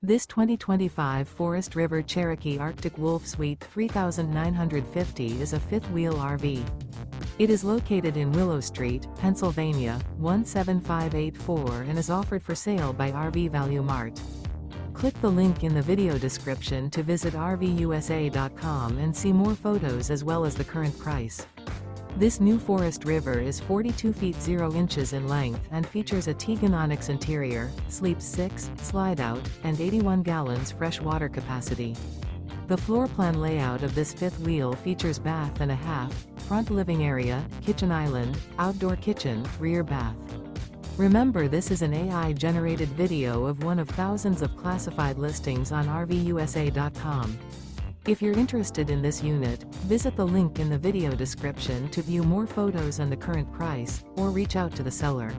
This 2025 Forest River Cherokee Arctic Wolf Suite 3950 is a fifth-wheel RV. It is located in Willow Street, Pennsylvania, 17584 and is offered for sale by RV Value Mart. Click the link in the video description to visit RVUSA.com and see more photos as well as the current price. This new Forest River is 42 feet 0 inches in length and features a Teagan Onyx interior, sleeps 6, slide-out, and 81 gallons fresh water capacity. The floor plan layout of this fifth wheel features bath and a half, front living area, kitchen island, outdoor kitchen, rear bath. Remember, this is an AI-generated video of one of thousands of classified listings on RVUSA.com. If you're interested in this unit, visit the link in the video description to view more photos and the current price, or reach out to the seller.